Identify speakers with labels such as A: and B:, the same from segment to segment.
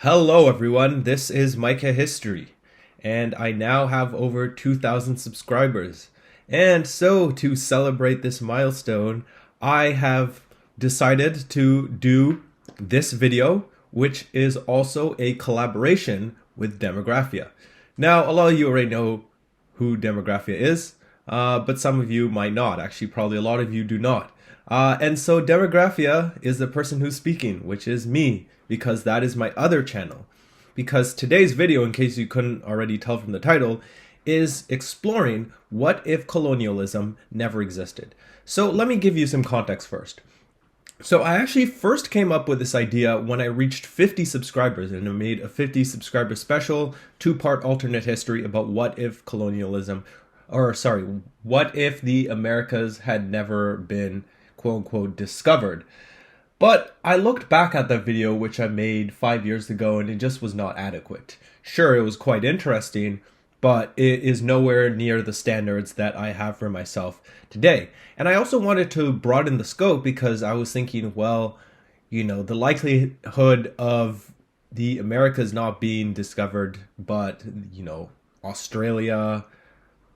A: Hello everyone, this is Micah History, and I now have over 2,000 subscribers. And so, to celebrate this milestone, I have decided to do this video, which is also a collaboration with Demographia. Now, a lot of you already know who Demographia is, but some of you might not. Actually, probably a lot of you do not. And so Demographia is the person who's speaking, which is me, because that is my other channel. Because today's video, in case you couldn't already tell from the title, is exploring what if colonialism never existed. So let me give you some context first. So I actually first came up with this idea when I reached 50 subscribers, and I made a 50 subscriber special, two-part alternate history about what if what if the Americas had never been quote-unquote discovered. But I looked back at that video, which I made 5 years ago, and it just was not adequate. Sure, it was quite interesting, but it is nowhere near the standards that I have for myself today. And I also wanted to broaden the scope because I was thinking, well, the likelihood of the Americas not being discovered, but, Australia,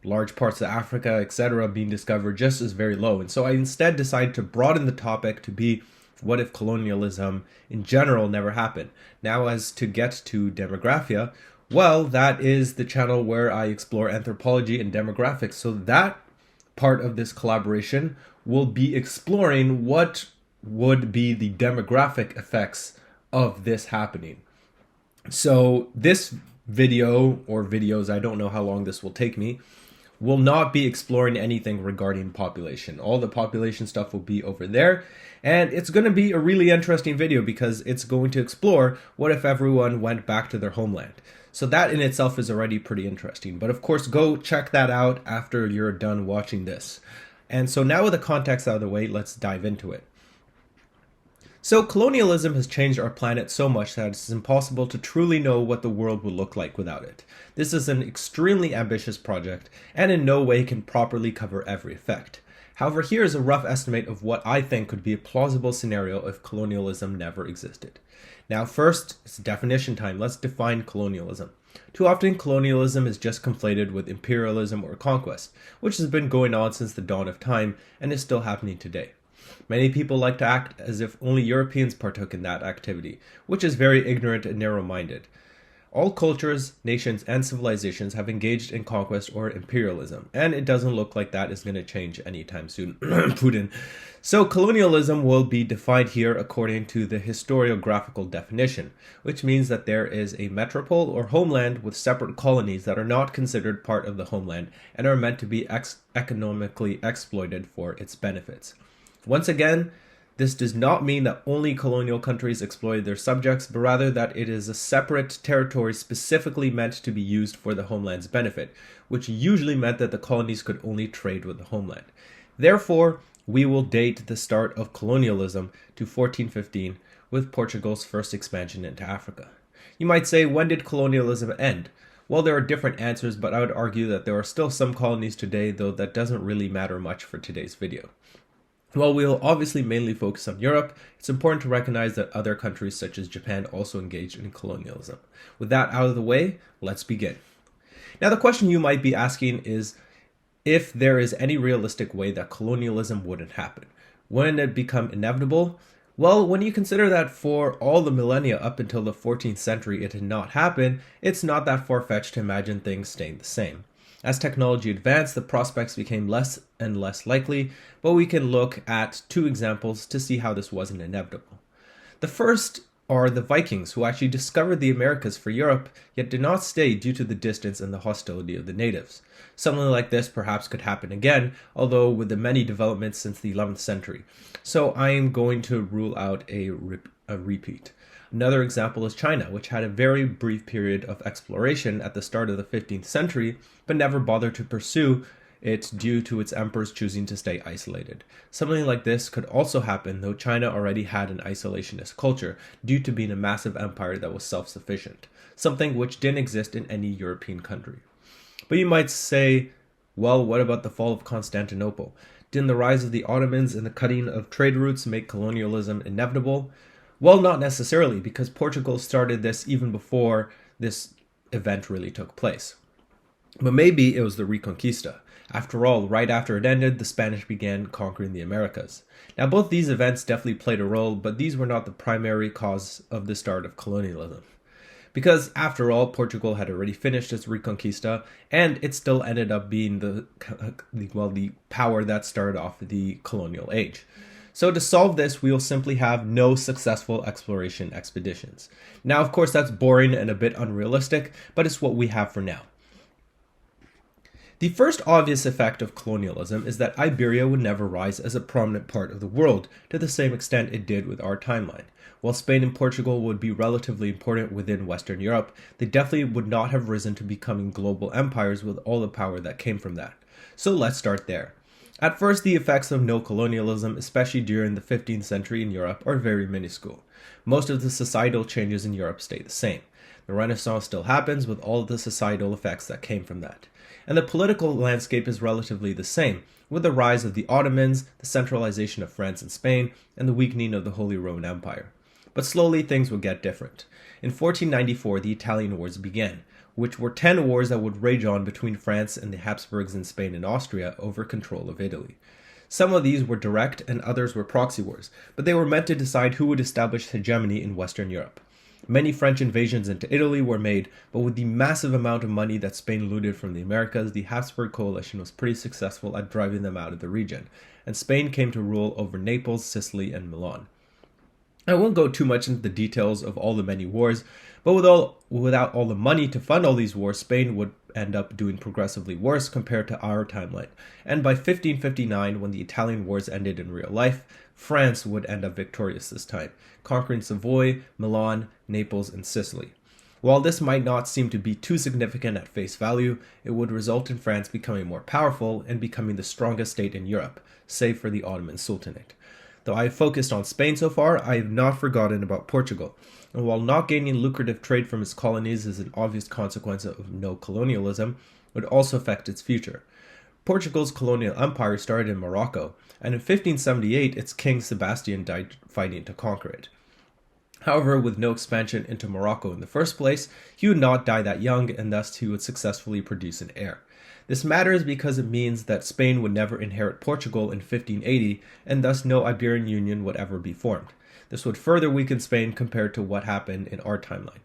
A: large parts of Africa, etc., being discovered just is very low. And so I instead decided to broaden the topic to be what if colonialism in general never happened. Now, as to get to Demographia, well, that is the channel where I explore anthropology and demographics. So that part of this collaboration will be exploring what would be the demographic effects of this happening. So this video, or videos, I don't know how long this will take me, will not be exploring anything regarding population. All the population stuff will be over there. And it's going to be a really interesting video because it's going to explore what if everyone went back to their homeland. So that in itself is already pretty interesting. But of course, go check that out after you're done watching this. And so now with the context out of the way, let's dive into it. So colonialism has changed our planet so much that it's impossible to truly know what the world would look like without it. This is an extremely ambitious project and in no way can properly cover every effect. However, here is a rough estimate of what I think could be a plausible scenario if colonialism never existed. Now first, it's definition time. Let's define colonialism. Too often, colonialism is just conflated with imperialism or conquest, which has been going on since the dawn of time and is still happening today. Many people like to act as if only Europeans partook in that activity, which is very ignorant and narrow-minded. All cultures, nations, and civilizations have engaged in conquest or imperialism, and it doesn't look like that is going to change anytime soon. Putin. So colonialism will be defined here according to the historiographical definition, which means that there is a metropole or homeland with separate colonies that are not considered part of the homeland and are meant to be economically exploited for its benefits. Once again, this does not mean that only colonial countries exploited their subjects, but rather that it is a separate territory specifically meant to be used for the homeland's benefit, which usually meant that the colonies could only trade with the homeland. Therefore, we will date the start of colonialism to 1415 with Portugal's first expansion into Africa. You might say, when did colonialism end? Well, there are different answers, but I would argue that there are still some colonies today, though that doesn't really matter much for today's video. While we'll obviously mainly focus on Europe, it's important to recognize that other countries such as Japan also engaged in colonialism. With that out of the way, let's begin. Now the question you might be asking is if there is any realistic way that colonialism wouldn't happen. Wouldn't it become inevitable? Well, when you consider that for all the millennia up until the 14th century it had not happened, it's not that far-fetched to imagine things staying the same. As technology advanced, the prospects became less and less likely, but we can look at two examples to see how this wasn't inevitable. The first are the Vikings, who actually discovered the Americas for Europe, yet did not stay due to the distance and the hostility of the natives. Something like this perhaps could happen again, although with the many developments since the 11th century. So I am going to rule out a repeat. Another example is China, which had a very brief period of exploration at the start of the 15th century, but never bothered to pursue it due to its emperors choosing to stay isolated. Something like this could also happen, though China already had an isolationist culture due to being a massive empire that was self-sufficient, something which didn't exist in any European country. But you might say, well, what about the fall of Constantinople? Didn't the rise of the Ottomans and the cutting of trade routes make colonialism inevitable? Well, not necessarily, because Portugal started this even before this event really took place. But maybe it was the Reconquista. After all, right after it ended, the Spanish began conquering the Americas. Now, both these events definitely played a role, but these were not the primary cause of the start of colonialism. Because, after all, Portugal had already finished its Reconquista, and it still ended up being the power that started off the colonial age. So to solve this, we will simply have no successful exploration expeditions. Now, of course, that's boring and a bit unrealistic, but it's what we have for now. The first obvious effect of colonialism is that Iberia would never rise as a prominent part of the world to the same extent it did with our timeline. While Spain and Portugal would be relatively important within Western Europe, they definitely would not have risen to becoming global empires with all the power that came from that. So let's start there. At first, the effects of no colonialism, especially during the 15th century in Europe, are very minuscule. Most of the societal changes in Europe stay the same. The Renaissance still happens with all of the societal effects that came from that. And the political landscape is relatively the same, with the rise of the Ottomans, the centralization of France and Spain, and the weakening of the Holy Roman Empire. But slowly things would get different. In 1494, the Italian Wars began, which were 10 wars that would rage on between France and the Habsburgs in Spain and Austria over control of Italy. Some of these were direct and others were proxy wars, but they were meant to decide who would establish hegemony in Western Europe. Many French invasions into Italy were made, but with the massive amount of money that Spain looted from the Americas, the Habsburg coalition was pretty successful at driving them out of the region, and Spain came to rule over Naples, Sicily, and Milan. I won't go too much into the details of all the many wars, but without all the money to fund all these wars, Spain would end up doing progressively worse compared to our timeline. And by 1559, when the Italian wars ended in real life, France would end up victorious this time, conquering Savoy, Milan, Naples, and Sicily. While this might not seem to be too significant at face value, it would result in France becoming more powerful and becoming the strongest state in Europe, save for the Ottoman Sultanate. Though I have focused on Spain so far, I have not forgotten about Portugal. And while not gaining lucrative trade from its colonies is an obvious consequence of no colonialism, it would also affect its future. Portugal's colonial empire started in Morocco, and in 1578 its king Sebastian died fighting to conquer it. However, with no expansion into Morocco in the first place, he would not die that young, and thus he would successfully produce an heir. This matters because it means that Spain would never inherit Portugal in 1580, and thus no Iberian Union would ever be formed. This would further weaken Spain compared to what happened in our timeline.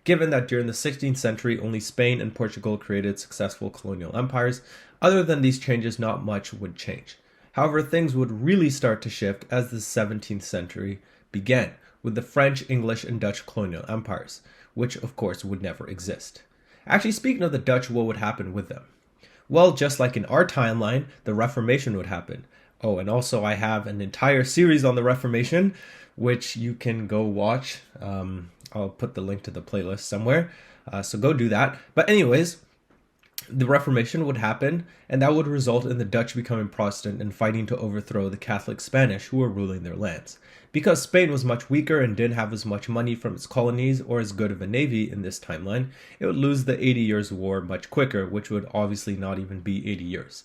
A: Given that during the 16th century only Spain and Portugal created successful colonial empires, other than these changes not much would change. However, things would really start to shift as the 17th century began, with the French, English, and Dutch colonial empires, which of course would never exist. Actually, speaking of the Dutch, what would happen with them? Well, just like in our timeline, the Reformation would happen. Oh, and also I have an entire series on the Reformation, which you can go watch. I'll put the link to the playlist somewhere, so go do that. But anyways, the Reformation would happen, and that would result in the Dutch becoming Protestant and fighting to overthrow the Catholic Spanish who were ruling their lands. Because Spain was much weaker and didn't have as much money from its colonies or as good of a navy in this timeline, it would lose the 80 Years' War much quicker, which would obviously not even be 80 years.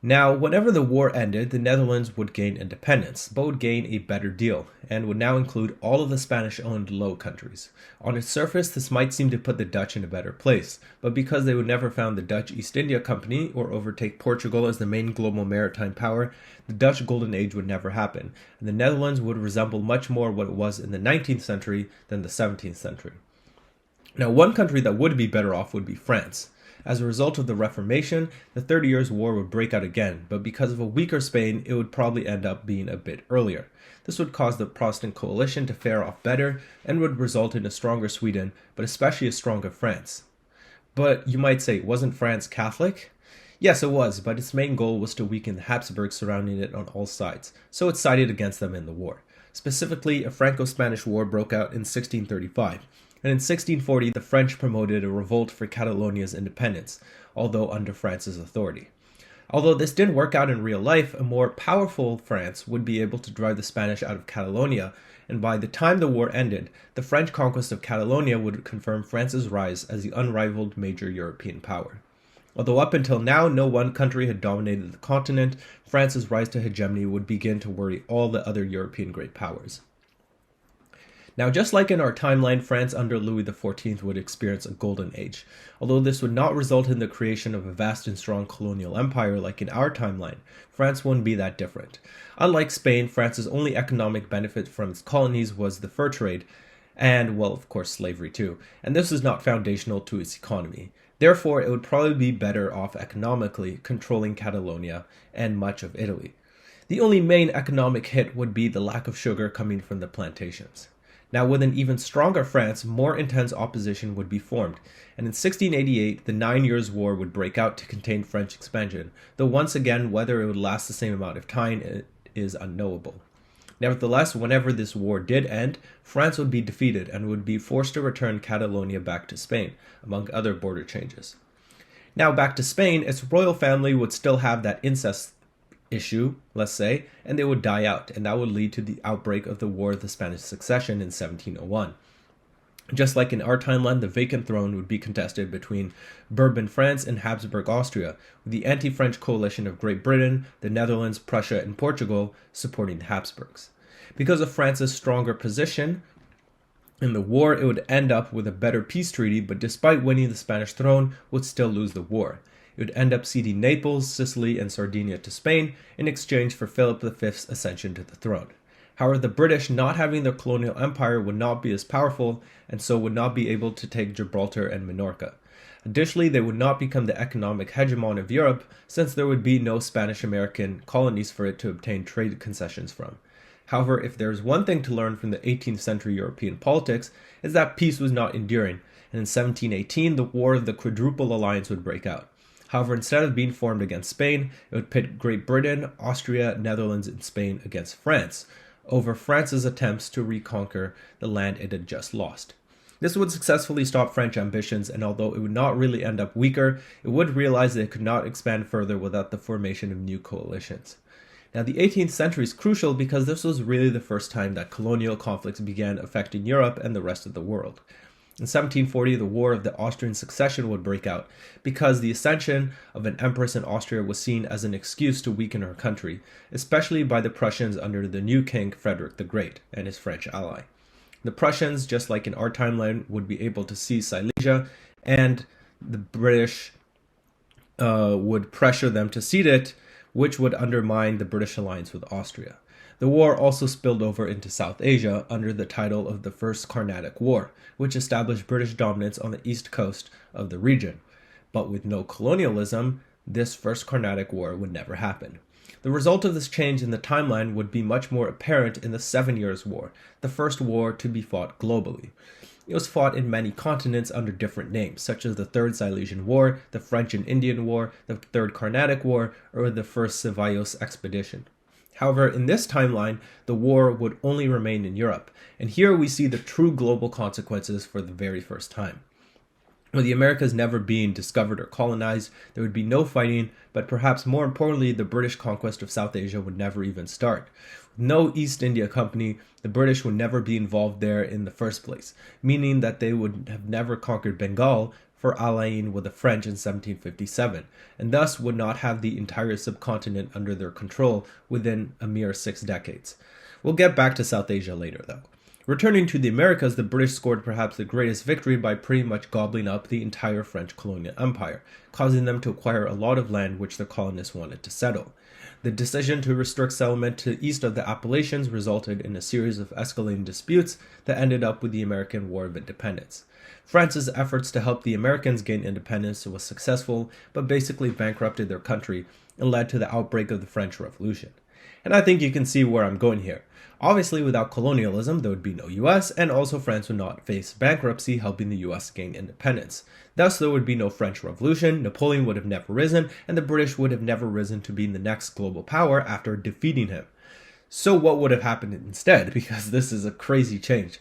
A: Now, whenever the war ended, the Netherlands would gain independence, but would gain a better deal, and would now include all of the Spanish-owned Low Countries. On its surface, this might seem to put the Dutch in a better place, but because they would never found the Dutch East India Company or overtake Portugal as the main global maritime power, the Dutch Golden Age would never happen, and the Netherlands would resemble much more what it was in the 19th century than the 17th century. Now, one country that would be better off would be France. As a result of the Reformation, the 30 Years' War would break out again, but because of a weaker Spain, it would probably end up being a bit earlier. This would cause the Protestant coalition to fare off better and would result in a stronger Sweden, but especially a stronger France. But you might say, wasn't France Catholic? Yes, it was, but its main goal was to weaken the Habsburgs surrounding it on all sides, so it sided against them in the war. Specifically, a Franco-Spanish War broke out in 1635. And in 1640, the French promoted a revolt for Catalonia's independence, although under France's authority. Although this didn't work out in real life, a more powerful France would be able to drive the Spanish out of Catalonia, and by the time the war ended, the French conquest of Catalonia would confirm France's rise as the unrivaled major European power. Although up until now no one country had dominated the continent, France's rise to hegemony would begin to worry all the other European great powers. Now, just like in our timeline, France under Louis XIV would experience a golden age. Although this would not result in the creation of a vast and strong colonial empire like in our timeline, France wouldn't be that different. Unlike Spain, France's only economic benefit from its colonies was the fur trade, and, well, of course, slavery too, and this is not foundational to its economy. Therefore, it would probably be better off economically controlling Catalonia and much of Italy. The only main economic hit would be the lack of sugar coming from the plantations. Now, with an even stronger France, more intense opposition would be formed, and in 1688, the 9 Years' War would break out to contain French expansion, though once again, whether it would last the same amount of time is unknowable. Nevertheless, whenever this war did end, France would be defeated and would be forced to return Catalonia back to Spain, among other border changes. Now, back to Spain, its royal family would still have that incest issue, let's say, and they would die out, and that would lead to the outbreak of the War of the Spanish Succession in 1701. Just like in our timeline, the vacant throne would be contested between Bourbon France and Habsburg Austria, with the anti-French coalition of Great Britain, the Netherlands, Prussia, and Portugal supporting the Habsburgs. Because of France's stronger position in the war, it would end up with a better peace treaty, but despite winning the Spanish throne, would still lose the war. It would end up ceding Naples, Sicily, and Sardinia to Spain in exchange for Philip V's ascension to the throne. However, the British, not having their colonial empire, would not be as powerful, and so would not be able to take Gibraltar and Minorca. Additionally, they would not become the economic hegemon of Europe, since there would be no Spanish-American colonies for it to obtain trade concessions from. However, if there is one thing to learn from the 18th century European politics, is that peace was not enduring, and in 1718, the War of the Quadruple Alliance would break out. However, instead of being formed against Spain, it would pit Great Britain, Austria, Netherlands, and Spain against France, over France's attempts to reconquer the land it had just lost. This would successfully stop French ambitions, and although it would not really end up weaker, it would realize that it could not expand further without the formation of new coalitions. Now, the 18th century is crucial because this was really the first time that colonial conflicts began affecting Europe and the rest of the world. In 1740, the War of the Austrian Succession would break out because the ascension of an empress in Austria was seen as an excuse to weaken her country, especially by the Prussians under the new king Frederick the Great and his French ally. The Prussians, just like in our timeline, would be able to seize Silesia, and the British would pressure them to cede it, which would undermine the British alliance with Austria. The war also spilled over into South Asia under the title of the First Carnatic War, which established British dominance on the east coast of the region. But with no colonialism, this First Carnatic War would never happen. The result of this change in the timeline would be much more apparent in the 7 Years' War, the first war to be fought globally. It was fought in many continents under different names, such as the Third Silesian War, the French and Indian War, the Third Carnatic War, or the First Cevallos Expedition. However, in this timeline, the war would only remain in Europe, and here we see the true global consequences for the very first time. With the Americas never being discovered or colonized, there would be no fighting, but perhaps more importantly, the British conquest of South Asia would never even start. With no East India Company, the British would never be involved there in the first place, meaning that they would have never conquered Bengal for allying with the French in 1757, and thus would not have the entire subcontinent under their control within a mere 6 decades. We'll get back to South Asia later, though. Returning to the Americas, the British scored perhaps the greatest victory by pretty much gobbling up the entire French colonial empire, causing them to acquire a lot of land which their colonists wanted to settle. The decision to restrict settlement to east of the Appalachians resulted in a series of escalating disputes that ended up with the American War of Independence. France's efforts to help the Americans gain independence was successful, but basically bankrupted their country and led to the outbreak of the French Revolution. And I think you can see where I'm going here. Obviously, without colonialism, there would be no US, and also France would not face bankruptcy, helping the US gain independence. Thus, there would be no French Revolution, Napoleon would have never risen, and the British would have never risen to being the next global power after defeating him. So what would have happened instead? Because this is a crazy change.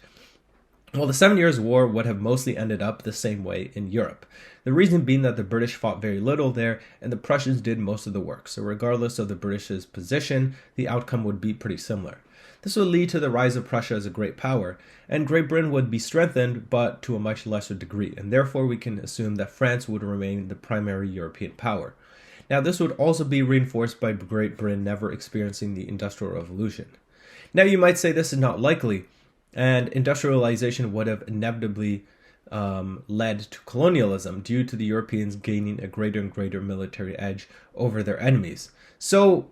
A: Well, the 7 Years' War would have mostly ended up the same way in Europe. The reason being that the British fought very little there, and the Prussians did most of the work. So regardless of the British's position, the outcome would be pretty similar. This would lead to the rise of Prussia as a great power, and Great Britain would be strengthened, but to a much lesser degree, and therefore we can assume that France would remain the primary European power. Now, this would also be reinforced by Great Britain never experiencing the Industrial Revolution. Now, you might say this is not likely, and industrialization would have inevitably led to colonialism due to the Europeans gaining a greater and greater military edge over their enemies. So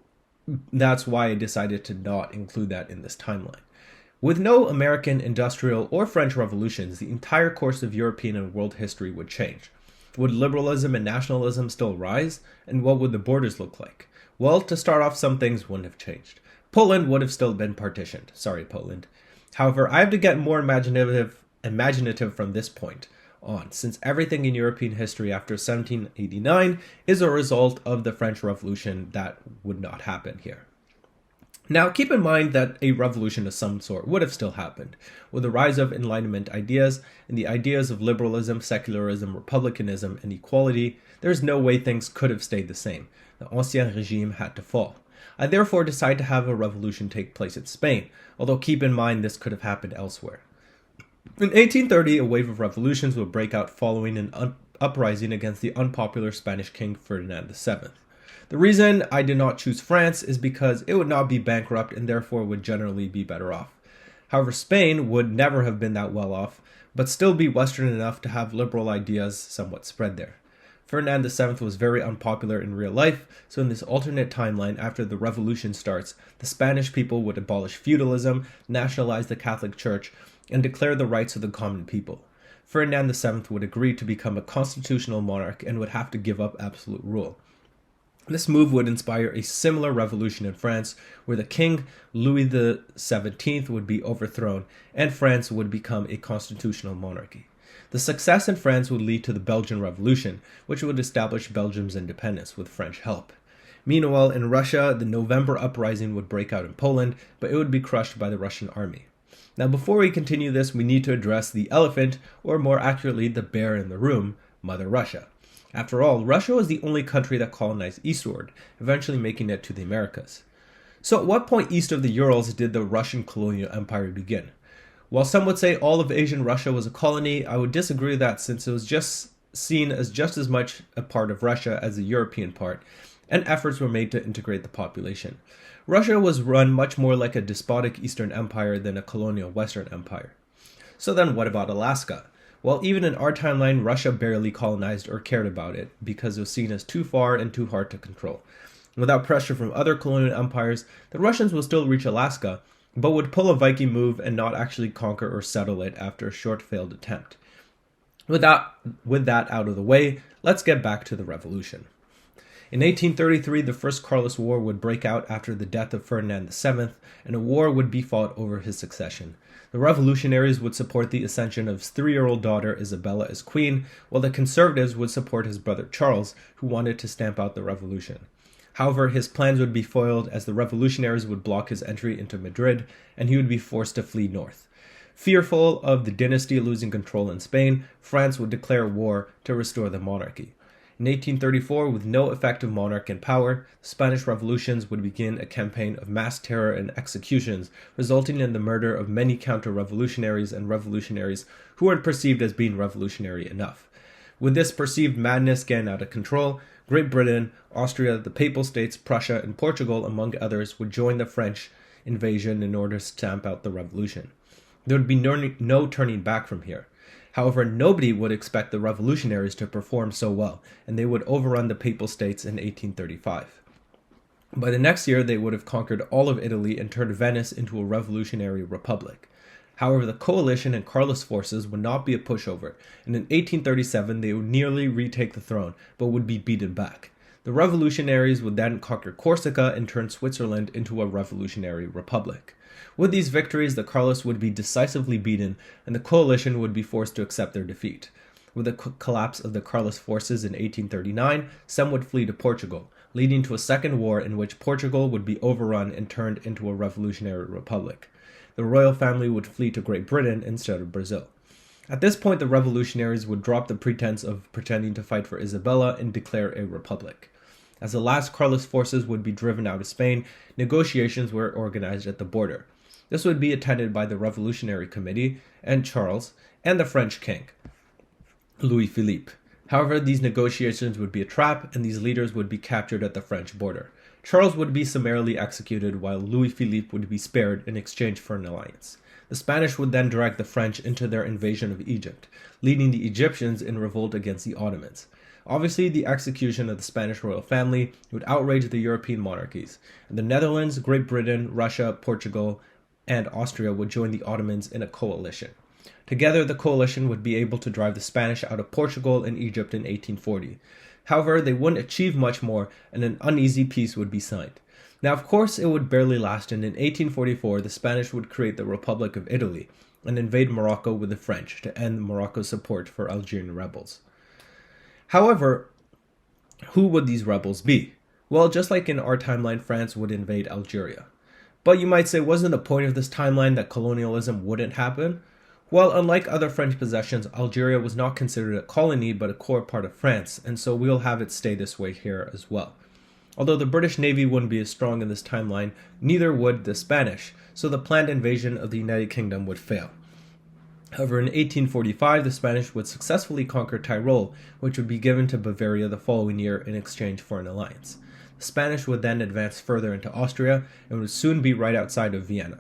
A: that's why I decided to not include that in this timeline. With no American industrial or French revolutions, the entire course of European and world history would change. Would liberalism and nationalism still rise? And what would the borders look like? Well, to start off, some things wouldn't have changed. Poland would have still been partitioned. Sorry, Poland. However, I have to get more imaginative from this point on, since everything in European history after 1789 is a result of the French Revolution that would not happen here. Now, keep in mind that a revolution of some sort would have still happened. With the rise of Enlightenment ideas and the ideas of liberalism, secularism, republicanism, and equality, there's no way things could have stayed the same. The Ancien Regime had to fall. I therefore decide to have a revolution take place in Spain, although keep in mind this could have happened elsewhere. In 1830, a wave of revolutions would break out following an uprising against the unpopular Spanish king Ferdinand VII. The reason I did not choose France is because it would not be bankrupt and therefore would generally be better off. However, Spain would never have been that well off, but still be Western enough to have liberal ideas somewhat spread there. Ferdinand VII was very unpopular in real life, so in this alternate timeline after the revolution starts, the Spanish people would abolish feudalism, nationalize the Catholic Church, and declare the rights of the common people. Ferdinand VII would agree to become a constitutional monarch and would have to give up absolute rule. This move would inspire a similar revolution in France, where the king, Louis XVII, would be overthrown, and France would become a constitutional monarchy. The success in France would lead to the Belgian Revolution, which would establish Belgium's independence with French help. Meanwhile, in Russia, the November uprising would break out in Poland, but it would be crushed by the Russian army. Now, before we continue this, we need to address the elephant, or more accurately, the bear in the room, Mother Russia. After all, Russia was the only country that colonized eastward, eventually making it to the Americas. So at what point east of the Urals did the Russian colonial empire begin? While some would say all of Asian Russia was a colony, I would disagree with that, since it was just seen as just as much a part of Russia as the European part, and efforts were made to integrate the population. Russia was run much more like a despotic Eastern empire than a colonial Western empire. So then what about Alaska? Well, even in our timeline, Russia barely colonized or cared about it because it was seen as too far and too hard to control. Without pressure from other colonial empires, the Russians would still reach Alaska, but would pull a Viking move and not actually conquer or settle it after a short failed attempt. With that out of the way, let's get back to the revolution. In 1833, the First Carlist War would break out after the death of Ferdinand VII, and a war would be fought over his succession. The revolutionaries would support the ascension of his 3-year-old daughter Isabella as queen, while the conservatives would support his brother Charles, who wanted to stamp out the revolution. However, his plans would be foiled as the revolutionaries would block his entry into Madrid, and he would be forced to flee north. Fearful of the dynasty losing control in Spain, France would declare war to restore the monarchy. In 1834, with no effective monarch in power, the Spanish revolutions would begin a campaign of mass terror and executions, resulting in the murder of many counter-revolutionaries and revolutionaries who weren't perceived as being revolutionary enough. With this perceived madness getting out of control, Great Britain, Austria, the Papal States, Prussia, and Portugal, among others, would join the French invasion in order to stamp out the revolution. There would be no turning back from here. However, nobody would expect the revolutionaries to perform so well, and they would overrun the Papal States in 1835. By the next year, they would have conquered all of Italy and turned Venice into a revolutionary republic. However, the coalition and Carlist forces would not be a pushover, and in 1837 they would nearly retake the throne, but would be beaten back. The revolutionaries would then conquer Corsica and turn Switzerland into a revolutionary republic. With these victories, the Carlists would be decisively beaten, and the coalition would be forced to accept their defeat. With the collapse of the Carlist forces in 1839, some would flee to Portugal, leading to a second war in which Portugal would be overrun and turned into a revolutionary republic. The royal family would flee to Great Britain instead of Brazil. At this point, the revolutionaries would drop the pretense of pretending to fight for Isabella and declare a republic. As the last Carlist forces would be driven out of Spain, negotiations were organized at the border. This would be attended by the Revolutionary Committee and Charles and the French king, Louis Philippe. However, these negotiations would be a trap, and these leaders would be captured at the French border. Charles would be summarily executed, while Louis Philippe would be spared in exchange for an alliance. The Spanish would then drag the French into their invasion of Egypt, leading the Egyptians in revolt against the Ottomans. Obviously, the execution of the Spanish royal family would outrage the European monarchies, and the Netherlands, Great Britain, Russia, Portugal, and Austria would join the Ottomans in a coalition. Together, the coalition would be able to drive the Spanish out of Portugal and Egypt in 1840. However, they wouldn't achieve much more, and an uneasy peace would be signed. Now, of course, it would barely last, and in 1844, the Spanish would create the Republic of Italy and invade Morocco with the French to end Morocco's support for Algerian rebels. However, who would these rebels be? Well, just like in our timeline, France would invade Algeria. But you might say, wasn't the point of this timeline that colonialism wouldn't happen? Well, unlike other French possessions, Algeria was not considered a colony but a core part of France, and so we'll have it stay this way here as well. Although the British Navy wouldn't be as strong in this timeline, neither would the Spanish, so the planned invasion of the United Kingdom would fail. However, in 1845, the Spanish would successfully conquer Tyrol, which would be given to Bavaria the following year in exchange for an alliance. The Spanish would then advance further into Austria and would soon be right outside of Vienna.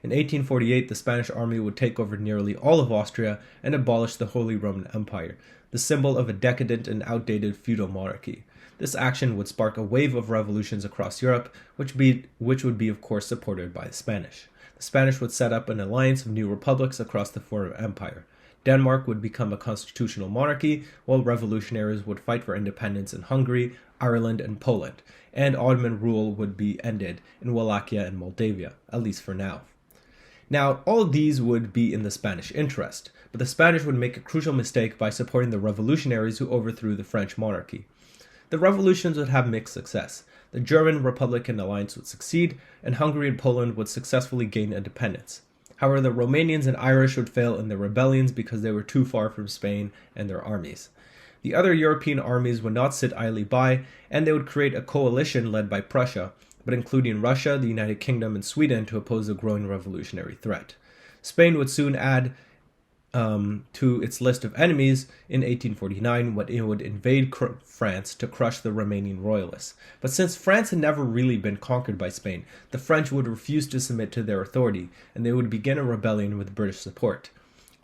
A: In 1848, the Spanish army would take over nearly all of Austria and abolish the Holy Roman Empire, the symbol of a decadent and outdated feudal monarchy. This action would spark a wave of revolutions across Europe, which would be, of course, supported by the Spanish. The Spanish would set up an alliance of new republics across the former empire. Denmark would become a constitutional monarchy, while revolutionaries would fight for independence in Hungary, Ireland, and Poland, and Ottoman rule would be ended in Wallachia and Moldavia, at least for now. Now, all of these would be in the Spanish interest, but the Spanish would make a crucial mistake by supporting the revolutionaries who overthrew the French monarchy. The revolutions would have mixed success. The German Republican alliance would succeed, and Hungary and Poland would successfully gain independence. However, the Romanians and Irish would fail in their rebellions because they were too far from Spain and their armies. The other European armies would not sit idly by, and they would create a coalition led by Prussia, but including Russia, the United Kingdom, and Sweden to oppose the growing revolutionary threat. Spain would soon add to its list of enemies in 1849 when it would invade France to crush the remaining royalists. But since France had never really been conquered by Spain, the French would refuse to submit to their authority, and they would begin a rebellion with British support.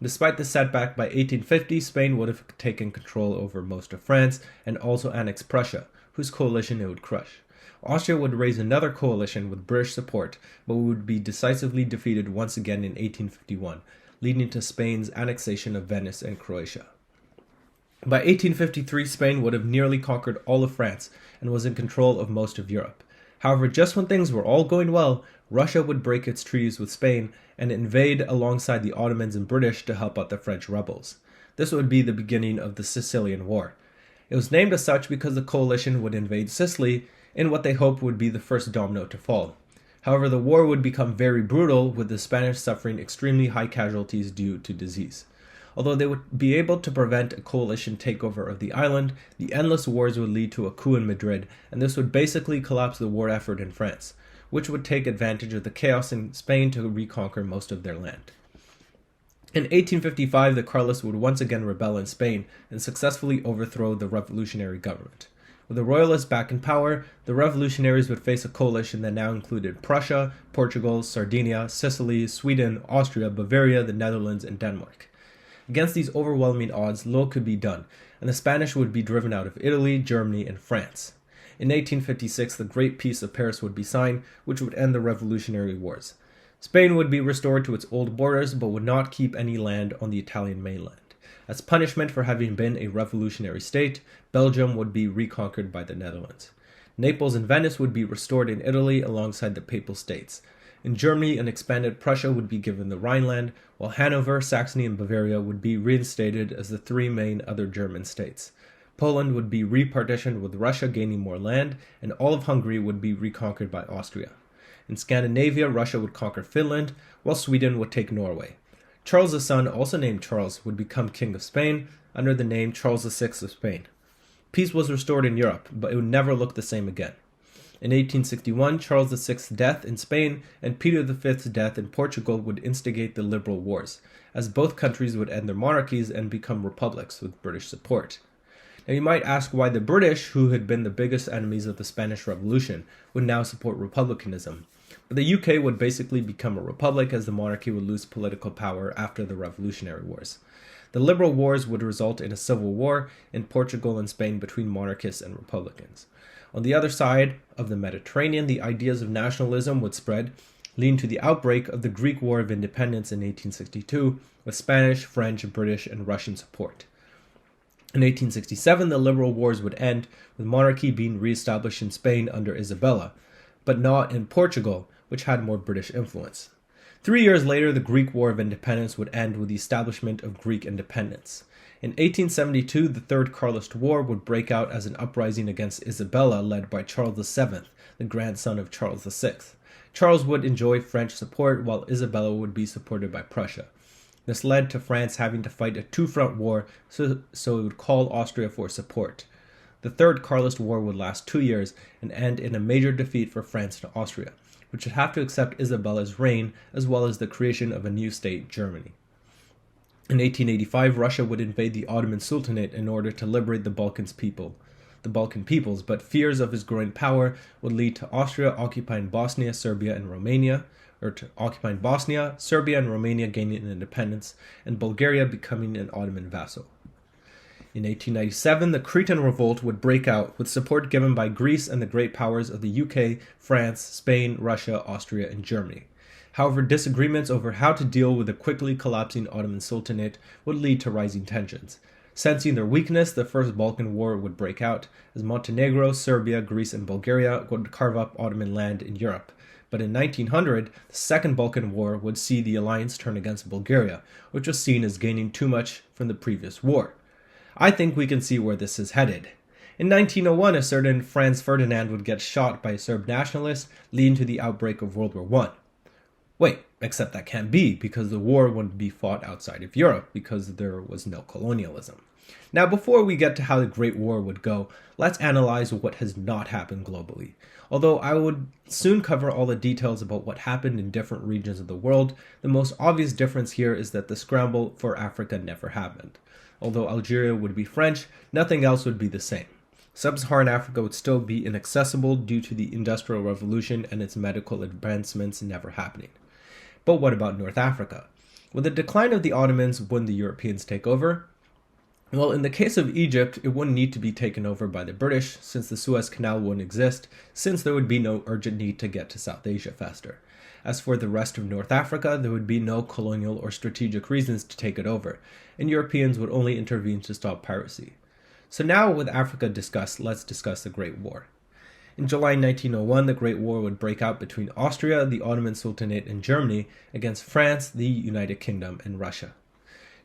A: Despite the setback, by 1850, Spain would have taken control over most of France and also annexed Prussia, whose coalition it would crush. Austria would raise another coalition with British support, but would be decisively defeated once again in 1851, leading to Spain's annexation of Venice and Croatia. By 1853, Spain would have nearly conquered all of France and was in control of most of Europe. However, just when things were all going well, Russia would break its treaties with Spain and invade alongside the Ottomans and British to help out the French rebels. This would be the beginning of the Sicilian War. It was named as such because the coalition would invade Sicily in what they hoped would be the first domino to fall. However, the war would become very brutal, with the Spanish suffering extremely high casualties due to disease. Although they would be able to prevent a coalition takeover of the island, the endless wars would lead to a coup in Madrid, and this would basically collapse the war effort in France, which would take advantage of the chaos in Spain to reconquer most of their land. In 1855, the Carlists would once again rebel in Spain and successfully overthrow the revolutionary government. With the royalists back in power, the revolutionaries would face a coalition that now included Prussia, Portugal, Sardinia, Sicily, Sweden, Austria, Bavaria, the Netherlands, and Denmark. Against these overwhelming odds, little could be done, and the Spanish would be driven out of Italy, Germany, and France. In 1856, the Great Peace of Paris would be signed, which would end the Revolutionary Wars. Spain would be restored to its old borders, but would not keep any land on the Italian mainland. As punishment for having been a revolutionary state, Belgium would be reconquered by the Netherlands. Naples and Venice would be restored in Italy alongside the Papal States. In Germany, an expanded Prussia would be given the Rhineland, while Hanover, Saxony, and Bavaria would be reinstated as the three main other German states. Poland would be repartitioned with Russia gaining more land, and all of Hungary would be reconquered by Austria. In Scandinavia, Russia would conquer Finland, while Sweden would take Norway. Charles' son, also named Charles, would become King of Spain under the name Charles VI of Spain. Peace was restored in Europe, but it would never look the same again. In 1861, Charles VI's death in Spain and Peter V's death in Portugal would instigate the Liberal Wars, as both countries would end their monarchies and become republics with British support. Now you might ask why the British, who had been the biggest enemies of the Spanish Revolution, would now support republicanism. The UK would basically become a republic as the monarchy would lose political power after the Revolutionary Wars. The Liberal Wars would result in a civil war in Portugal and Spain between monarchists and republicans. On the other side of the Mediterranean, the ideas of nationalism would spread, leading to the outbreak of the Greek War of Independence in 1862 with Spanish, French, British, and Russian support. In 1867, the Liberal Wars would end, with monarchy being re-established in Spain under Isabella, but not in Portugal, which had more British influence. 3 years later, the Greek War of Independence would end with the establishment of Greek independence. In 1872, the Third Carlist War would break out as an uprising against Isabella led by Charles VII, the grandson of Charles VI. Charles would enjoy French support, while Isabella would be supported by Prussia. This led to France having to fight a two-front war, so it would call Austria for support. The Third Carlist War would last 2 years and end in a major defeat for France and Austria, which would have to accept Isabella's reign as well as the creation of a new state, Germany. In 1885, Russia would invade the Ottoman Sultanate in order to liberate the Balkan peoples, but fears of his growing power would lead to Austria occupying Bosnia, Serbia, and Romania gaining independence, and Bulgaria becoming an Ottoman vassal. In 1897, the Cretan Revolt would break out, with support given by Greece and the great powers of the UK, France, Spain, Russia, Austria, and Germany. However, disagreements over how to deal with the quickly collapsing Ottoman Sultanate would lead to rising tensions. Sensing their weakness, the First Balkan War would break out, as Montenegro, Serbia, Greece, and Bulgaria would carve up Ottoman land in Europe. But in 1900, the Second Balkan War would see the alliance turn against Bulgaria, which was seen as gaining too much from the previous war. I think we can see where this is headed. In 1901, a certain Franz Ferdinand would get shot by a Serb nationalist, leading to the outbreak of World War I. Wait, except that can't be, because the war wouldn't be fought outside of Europe, because there was no colonialism. Now, before we get to how the Great War would go, let's analyze what has not happened globally. Although I would soon cover all the details about what happened in different regions of the world, the most obvious difference here is that the scramble for Africa never happened. Although Algeria would be French, nothing else would be the same. Sub-Saharan Africa would still be inaccessible due to the Industrial Revolution and its medical advancements never happening. But what about North Africa? With the decline of the Ottomans, wouldn't the Europeans take over? Well, in the case of Egypt, it wouldn't need to be taken over by the British, since the Suez Canal wouldn't exist, since there would be no urgent need to get to South Asia faster. As for the rest of North Africa, there would be no colonial or strategic reasons to take it over, and Europeans would only intervene to stop piracy. So now, with Africa discussed, let's discuss the Great War. In July 1901, the Great War would break out between Austria, the Ottoman Sultanate, and Germany against France, the United Kingdom, and Russia.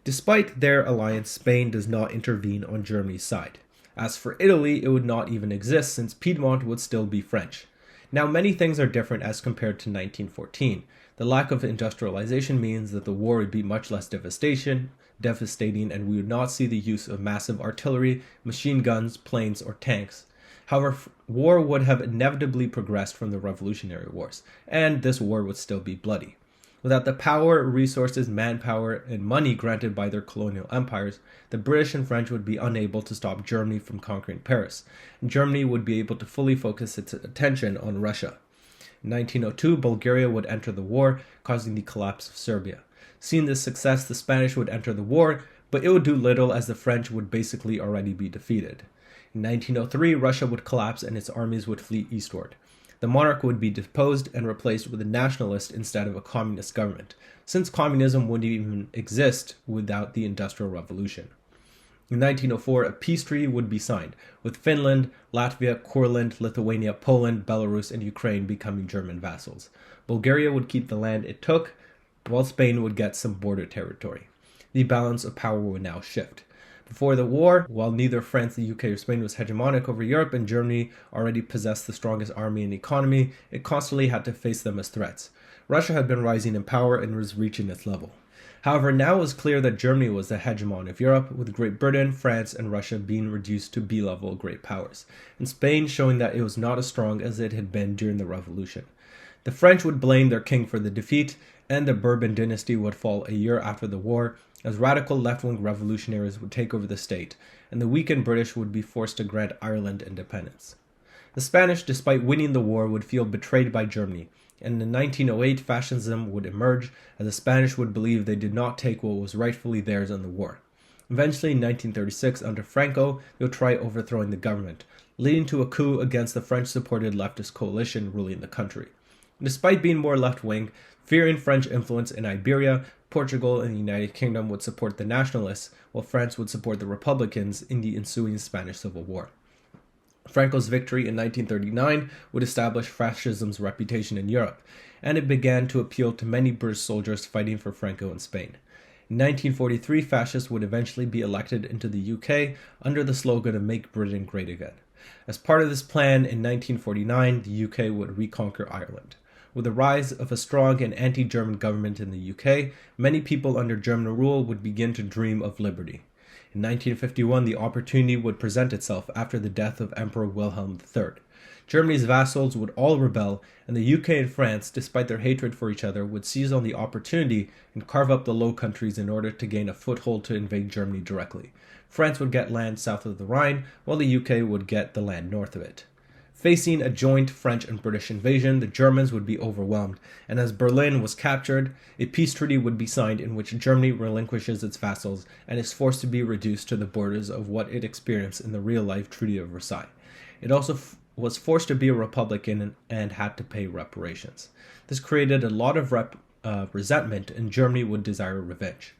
A: Despite their alliance, Spain does not intervene on Germany's side. As for Italy, it would not even exist since Piedmont would still be French. Now, many things are different as compared to 1914. The lack of industrialization means that the war would be much less devastating, and we would not see the use of massive artillery, machine guns, planes, or tanks. However, war would have inevitably progressed from the Revolutionary Wars, and this war would still be bloody. Without the power, resources, manpower, and money granted by their colonial empires, the British and French would be unable to stop Germany from conquering Paris, and Germany would be able to fully focus its attention on Russia. In 1902, Bulgaria would enter the war, causing the collapse of Serbia. Seeing this success, the Spanish would enter the war, but it would do little as the French would basically already be defeated. In 1903, Russia would collapse and its armies would flee eastward. The monarch would be deposed and replaced with a nationalist instead of a communist government, since communism wouldn't even exist without the Industrial Revolution. In 1904, a peace treaty would be signed, with Finland, Latvia, Courland, Lithuania, Poland, Belarus, and Ukraine becoming German vassals. Bulgaria would keep the land it took, while Spain would get some border territory. The balance of power would now shift. Before the war, while neither France, the UK, or Spain was hegemonic over Europe and Germany already possessed the strongest army and economy, it constantly had to face them as threats. Russia had been rising in power and was reaching its level. However, now it was clear that Germany was the hegemon of Europe, with Great Britain, France, and Russia being reduced to B-level great powers, and Spain showing that it was not as strong as it had been during the Revolution. The French would blame their king for the defeat, and the Bourbon dynasty would fall a year after the war, as radical left-wing revolutionaries would take over the state, and the weakened British would be forced to grant Ireland independence. The Spanish, despite winning the war, would feel betrayed by Germany, And in 1908, fascism would emerge, as the Spanish would believe they did not take what was rightfully theirs in the war. Eventually, in 1936, under Franco, they would try overthrowing the government, leading to a coup against the French-supported leftist coalition ruling the country. Despite being more left-wing, fearing French influence in Iberia, Portugal and the United Kingdom would support the nationalists, while France would support the Republicans in the ensuing Spanish Civil War. Franco's victory in 1939 would establish fascism's reputation in Europe, and it began to appeal to many British soldiers fighting for Franco in Spain. In 1943, fascists would eventually be elected into the UK under the slogan of Make Britain Great Again. As part of this plan, in 1949, the UK would reconquer Ireland. With the rise of a strong and anti-German government in the UK, many people under German rule would begin to dream of liberty. In 1951, the opportunity would present itself after the death of Emperor Wilhelm III. Germany's vassals would all rebel, and the UK and France, despite their hatred for each other, would seize on the opportunity and carve up the Low Countries in order to gain a foothold to invade Germany directly. France would get land south of the Rhine, while the UK would get the land north of it. Facing a joint French and British invasion, the Germans would be overwhelmed, and as Berlin was captured, a peace treaty would be signed in which Germany relinquishes its vassals and is forced to be reduced to the borders of what it experienced in the real-life Treaty of Versailles. It also was forced to be a republican and had to pay reparations. This created a lot of resentment, and Germany would desire revenge.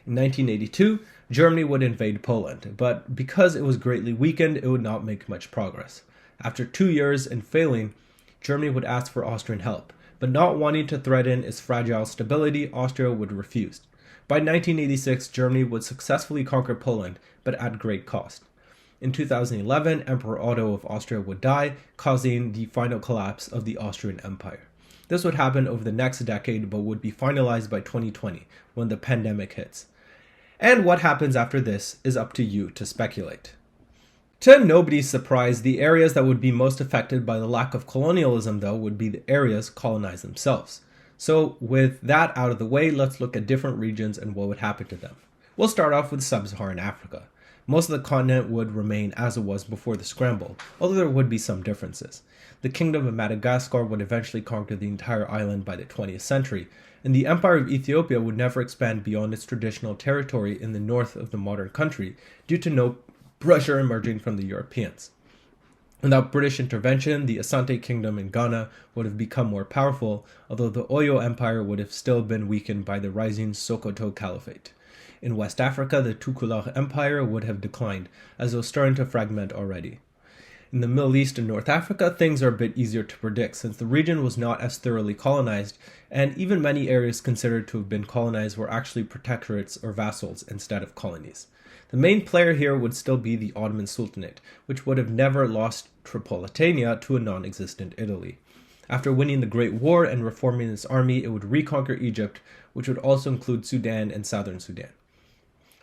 A: In 1982, Germany would invade Poland, but because it was greatly weakened, it would not make much progress. After 2 years and failing, Germany would ask for Austrian help, but not wanting to threaten its fragile stability, Austria would refuse. By 1986, Germany would successfully conquer Poland, but at great cost. In 2011, Emperor Otto of Austria would die, causing the final collapse of the Austrian Empire. This would happen over the next decade, but would be finalized by 2020, when the pandemic hits. And what happens after this is up to you to speculate. To nobody's surprise, the areas that would be most affected by the lack of colonialism, though, would be the areas colonized themselves. So, with that out of the way, let's look at different regions and what would happen to them. We'll start off with Sub-Saharan Africa. Most of the continent would remain as it was before the scramble, although there would be some differences. The Kingdom of Madagascar would eventually conquer the entire island by the 20th century, and the Empire of Ethiopia would never expand beyond its traditional territory in the north of the modern country due to no pressure emerging from the Europeans. Without British intervention, the Asante Kingdom in Ghana would have become more powerful, although the Oyo Empire would have still been weakened by the rising Sokoto Caliphate. In West Africa, the Tukulak Empire would have declined, as it was starting to fragment already. In the Middle East and North Africa, things are a bit easier to predict, since the region was not as thoroughly colonized, and even many areas considered to have been colonized were actually protectorates or vassals instead of colonies. The main player here would still be the Ottoman Sultanate, which would have never lost Tripolitania to a non-existent Italy. After winning the Great War and reforming its army, it would reconquer Egypt, which would also include Sudan and southern Sudan.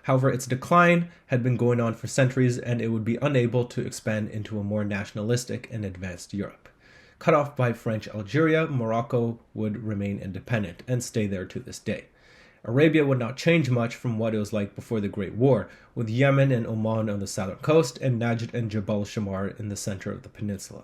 A: However, its decline had been going on for centuries, and it would be unable to expand into a more nationalistic and advanced Europe. Cut off by French Algeria, Morocco would remain independent and stay there to this day. Arabia would not change much from what it was like before the Great War, with Yemen and Oman on the southern coast and Najd and Jabal Shamar in the center of the peninsula.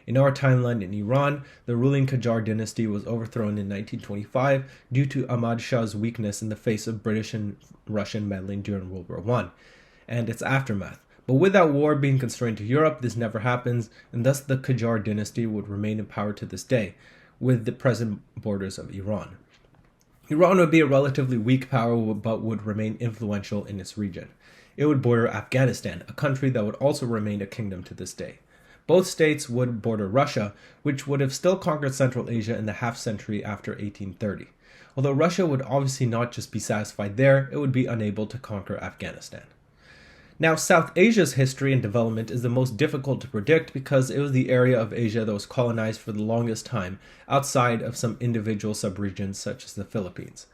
A: In our timeline in Iran, the ruling Qajar dynasty was overthrown in 1925 due to Ahmad Shah's weakness in the face of British and Russian meddling during World War I, and its aftermath. But with that war being constrained to Europe, this never happens, and thus the Qajar dynasty would remain in power to this day, with the present borders of Iran. Iran would be a relatively weak power, but would remain influential in its region. It would border Afghanistan, a country that would also remain a kingdom to this day. Both states would border Russia, which would have still conquered Central Asia in the half-century after 1830. Although Russia would obviously not just be satisfied there, it would be unable to conquer Afghanistan. Now, South Asia's history and development is the most difficult to predict because it was the area of Asia that was colonized for the longest time, outside of some individual subregions such as the Philippines.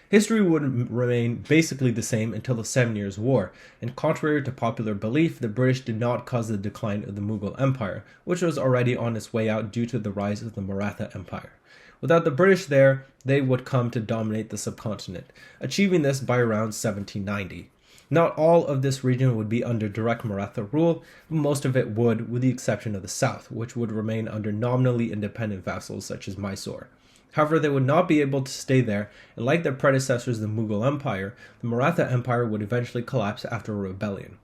A: History would remain basically the same until the 7 Years' War, and contrary to popular belief, the British did not cause the decline of the Mughal Empire, which was already on its way out due to the rise of the Maratha Empire. Without the British there, they would come to dominate the subcontinent, achieving this by around 1790. Not all of this region would be under direct Maratha rule, but most of it would, with the exception of the south, which would remain under nominally independent vassals such as Mysore. However, they would not be able to stay there, and like their predecessors, the Mughal Empire, the Maratha Empire would eventually collapse after a rebellion.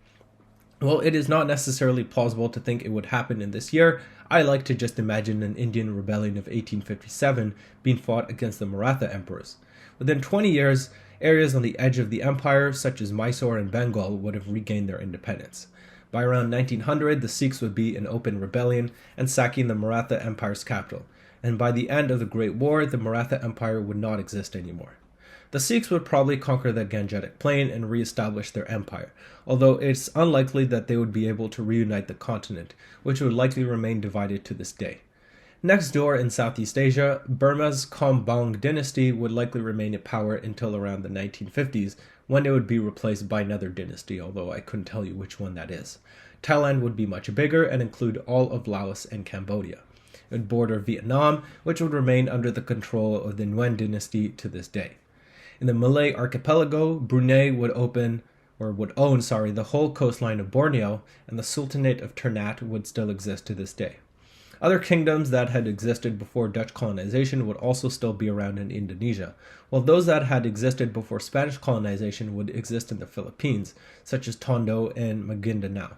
A: While it is not necessarily plausible to think it would happen in this year, I like to just imagine an Indian rebellion of 1857 being fought against the Maratha emperors. Within 20 years, areas on the edge of the empire, such as Mysore and Bengal, would have regained their independence. By around 1900, the Sikhs would be in open rebellion and sacking the Maratha Empire's capital, and by the end of the Great War, the Maratha Empire would not exist anymore. The Sikhs would probably conquer the Gangetic Plain and re-establish their empire, although it's unlikely that they would be able to reunite the continent, which would likely remain divided to this day. Next door in Southeast Asia, Burma's Kombang dynasty would likely remain in power until around the 1950s, when it would be replaced by another dynasty, although I couldn't tell you which one that is. Thailand would be much bigger and include all of Laos and Cambodia. It would border Vietnam, which would remain under the control of the Nguyen dynasty to this day. In the Malay archipelago, Brunei would own the whole coastline of Borneo, and the Sultanate of Ternate would still exist to this day. Other kingdoms that had existed before Dutch colonization would also still be around in Indonesia, while those that had existed before Spanish colonization would exist in the Philippines, such as Tondo and Maguindanao.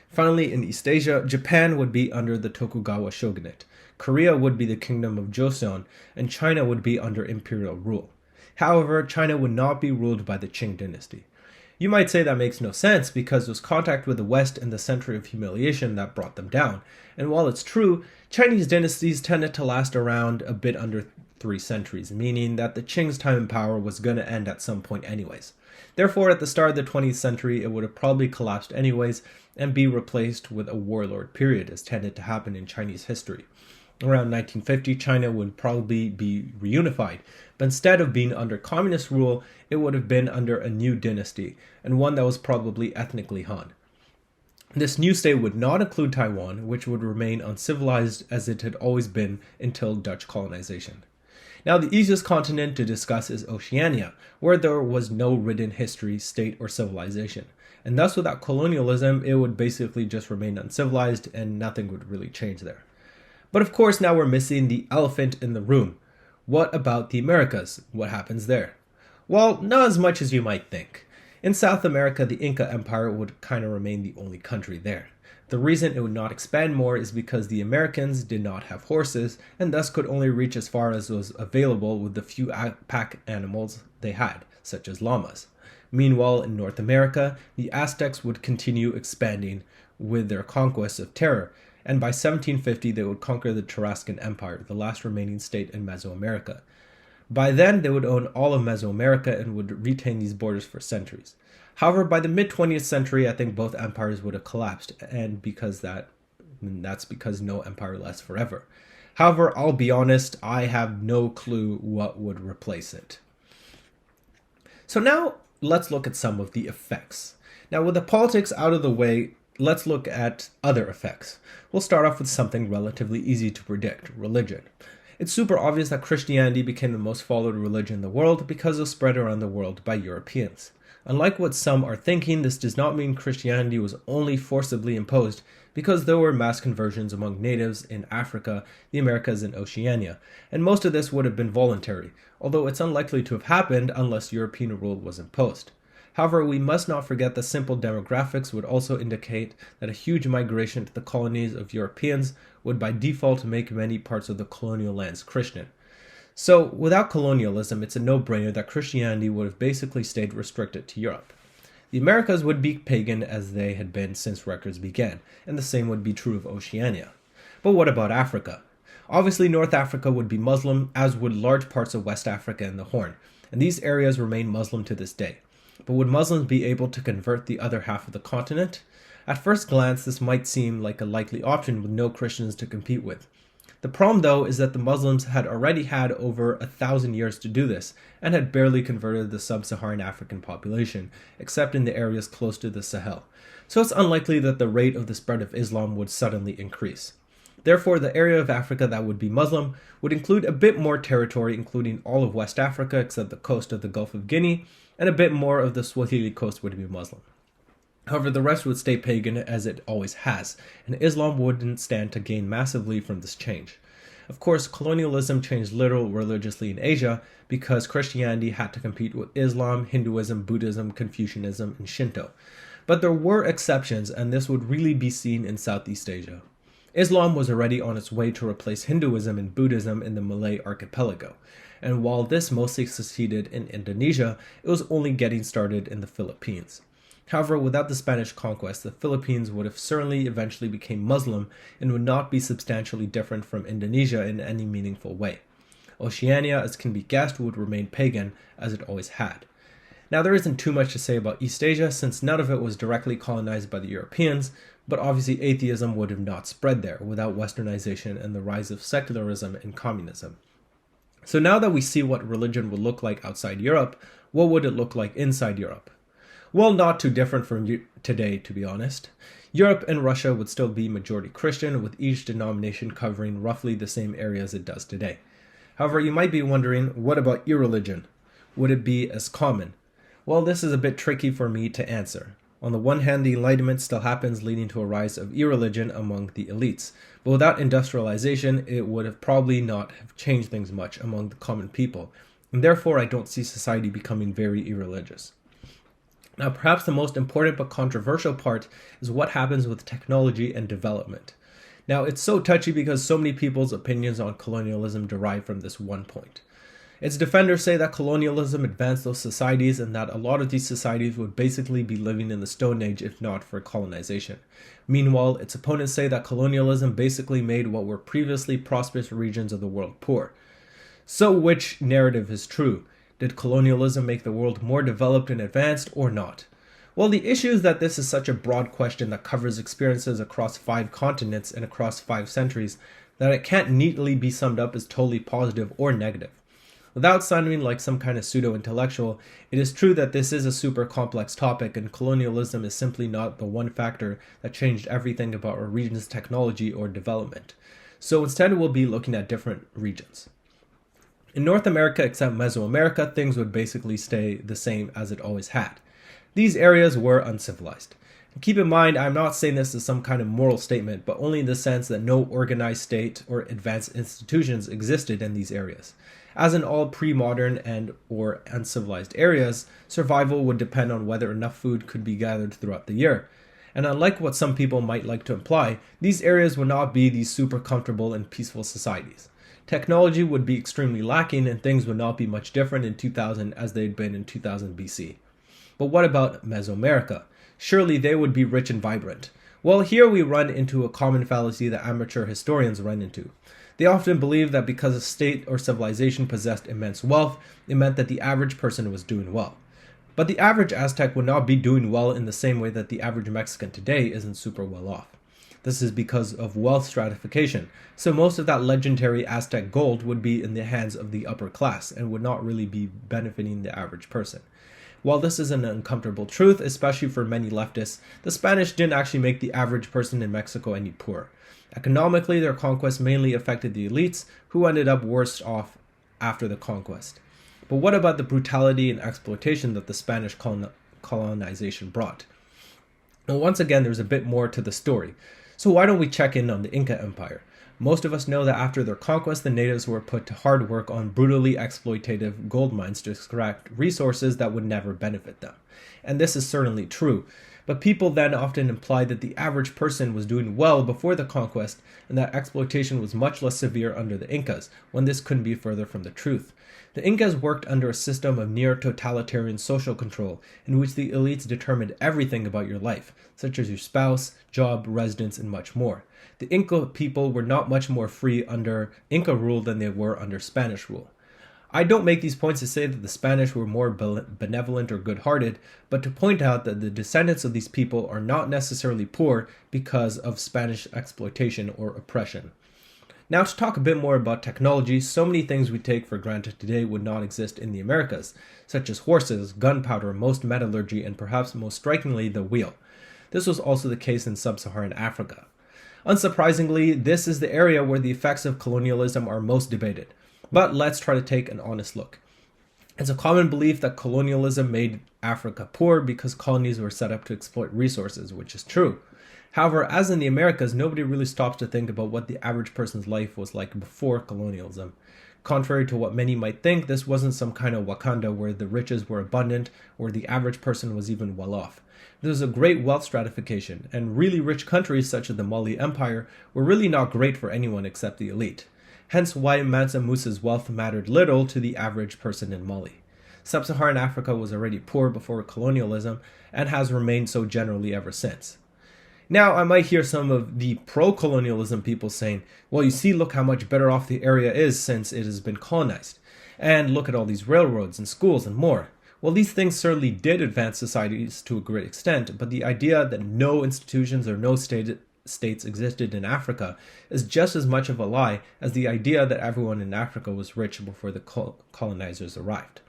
A: Finally, in East Asia, Japan would be under the Tokugawa shogunate, Korea would be the kingdom of Joseon, and China would be under imperial rule. However, China would not be ruled by the Qing dynasty. You might say that makes no sense because it was contact with the West and the century of humiliation that brought them down. And while it's true, Chinese dynasties tended to last around a bit under 3 centuries, meaning that the Qing's time in power was going to end at some point anyways. Therefore, at the start of the 20th century, it would have probably collapsed anyways and be replaced with a warlord period, as tended to happen in Chinese history. Around 1950, China would probably be reunified, but instead of being under communist rule, it would have been under a new dynasty, and one that was probably ethnically Han. This new state would not include Taiwan, which would remain uncivilized as it had always been until Dutch colonization. Now, the easiest continent to discuss is Oceania, where there was no written history, state, or civilization. And thus, without colonialism, it would basically just remain uncivilized and nothing would really change there. But of course, now we're missing the elephant in the room. What about the Americas? What happens there? Well, not as much as you might think. In South America, the Inca Empire would kind of remain the only country there. The reason it would not expand more is because the Americans did not have horses and thus could only reach as far as was available with the few pack animals they had, such as llamas. Meanwhile, in North America, the Aztecs would continue expanding with their conquests of terror, and by 1750 they would conquer the Tarascan Empire, the last remaining state in Mesoamerica. By then, they would own all of Mesoamerica and would retain these borders for centuries. However, by the mid-20th century, I think both empires would have collapsed, and that's because no empire lasts forever. However, I'll be honest, I have no clue what would replace it. So now, let's look at some of the effects. Now, with the politics out of the way, let's look at other effects. We'll start off with something relatively easy to predict: religion. It's super obvious that Christianity became the most followed religion in the world because it was spread around the world by Europeans. Unlike what some are thinking, this does not mean Christianity was only forcibly imposed, because there were mass conversions among natives in Africa, the Americas, and Oceania, and most of this would have been voluntary, although it's unlikely to have happened unless European rule was imposed. However, we must not forget that simple demographics would also indicate that a huge migration to the colonies of Europeans would by default make many parts of the colonial lands Christian. So, without colonialism, it's a no-brainer that Christianity would have basically stayed restricted to Europe. The Americas would be pagan as they had been since records began, and the same would be true of Oceania. But what about Africa? Obviously, North Africa would be Muslim, as would large parts of West Africa and the Horn, and these areas remain Muslim to this day. But would Muslims be able to convert the other half of the continent? At first glance, this might seem like a likely option with no Christians to compete with. The problem, though, is that the Muslims had already had over 1,000 years to do this, and had barely converted the Sub-Saharan African population, except in the areas close to the Sahel. So it's unlikely that the rate of the spread of Islam would suddenly increase. Therefore, the area of Africa that would be Muslim would include a bit more territory, including all of West Africa except the coast of the Gulf of Guinea, and a bit more of the Swahili coast would be Muslim. However, the rest would stay pagan as it always has, and Islam wouldn't stand to gain massively from this change. Of course, colonialism changed little religiously in Asia because Christianity had to compete with Islam, Hinduism, Buddhism, Confucianism, and Shinto. But there were exceptions, and this would really be seen in Southeast Asia. Islam was already on its way to replace Hinduism and Buddhism in the Malay archipelago, and while this mostly succeeded in Indonesia, it was only getting started in the Philippines. However, without the Spanish conquest, the Philippines would have certainly eventually become Muslim and would not be substantially different from Indonesia in any meaningful way. Oceania, as can be guessed, would remain pagan, as it always had. Now, there isn't too much to say about East Asia since none of it was directly colonized by the Europeans, but obviously atheism would have not spread there without westernization and the rise of secularism and communism. So now that we see what religion would look like outside Europe, what would it look like inside Europe? Well, not too different from today, to be honest. Europe and Russia would still be majority Christian, with each denomination covering roughly the same areas it does today. However, you might be wondering, what about irreligion? Would it be as common? Well, this is a bit tricky for me to answer. On the one hand, the Enlightenment still happens, leading to a rise of irreligion among the elites. But without industrialization, it would have probably not have changed things much among the common people. And therefore, I don't see society becoming very irreligious. Now, perhaps the most important but controversial part is what happens with technology and development. Now, it's so touchy because so many people's opinions on colonialism derive from this one point. Its defenders say that colonialism advanced those societies and that a lot of these societies would basically be living in the Stone Age if not for colonization. Meanwhile, its opponents say that colonialism basically made what were previously prosperous regions of the world poor. So which narrative is true? Did colonialism make the world more developed and advanced or not? Well, the issue is that this is such a broad question that covers experiences across 5 continents and across 5 centuries that it can't neatly be summed up as totally positive or negative. Without sounding like some kind of pseudo-intellectual, it is true that this is a super complex topic and colonialism is simply not the one factor that changed everything about a region's technology or development. So instead we'll be looking at different regions. In North America, except Mesoamerica, things would basically stay the same as it always had. These areas were uncivilized. And keep in mind, I'm not saying this as some kind of moral statement, but only in the sense that no organized state or advanced institutions existed in these areas. As in all pre-modern and or uncivilized areas, survival would depend on whether enough food could be gathered throughout the year. And unlike what some people might like to imply, these areas would not be these super comfortable and peaceful societies. Technology would be extremely lacking and things would not be much different in 2000 as they'd been in 2000 BC. But what about Mesoamerica? Surely they would be rich and vibrant. Well, here we run into a common fallacy that amateur historians run into. They often believe that because a state or civilization possessed immense wealth, it meant that the average person was doing well. But the average Aztec would not be doing well in the same way that the average Mexican today isn't super well off. This is because of wealth stratification, so most of that legendary Aztec gold would be in the hands of the upper class and would not really be benefiting the average person. While this is an uncomfortable truth, especially for many leftists, the Spanish didn't actually make the average person in Mexico any poorer. Economically, their conquest mainly affected the elites, who ended up worse off after the conquest. But what about the brutality and exploitation that the Spanish colonization brought? Well, once again, there's a bit more to the story. So why don't we check in on the Inca Empire? Most of us know that after their conquest, the natives were put to hard work on brutally exploitative gold mines to extract resources that would never benefit them. And this is certainly true. But people then often imply that the average person was doing well before the conquest and that exploitation was much less severe under the Incas, when this couldn't be further from the truth. The Incas worked under a system of near totalitarian social control in which the elites determined everything about your life, such as your spouse, job, residence, and much more. The Inca people were not much more free under Inca rule than they were under Spanish rule. I don't make these points to say that the Spanish were more benevolent or good-hearted, but to point out that the descendants of these people are not necessarily poor because of Spanish exploitation or oppression. Now, to talk a bit more about technology, so many things we take for granted today would not exist in the Americas, such as horses, gunpowder, most metallurgy, and perhaps most strikingly, the wheel. This was also the case in Sub-Saharan Africa. Unsurprisingly, this is the area where the effects of colonialism are most debated. But let's try to take an honest look. It's a common belief that colonialism made Africa poor because colonies were set up to exploit resources, which is true. However, as in the Americas, nobody really stops to think about what the average person's life was like before colonialism. Contrary to what many might think, this wasn't some kind of Wakanda where the riches were abundant or the average person was even well off. There was a great wealth stratification, and really rich countries such as the Mali Empire were really not great for anyone except the elite. Hence why Mansa Musa's wealth mattered little to the average person in Mali. Sub-Saharan Africa was already poor before colonialism and has remained so generally ever since. Now, I might hear some of the pro-colonialism people saying, well, you see, look how much better off the area is since it has been colonized. And look at all these railroads and schools and more. Well, these things certainly did advance societies to a great extent, but the idea that no institutions or no states existed in Africa is just as much of a lie as the idea that everyone in Africa was rich before the colonizers arrived.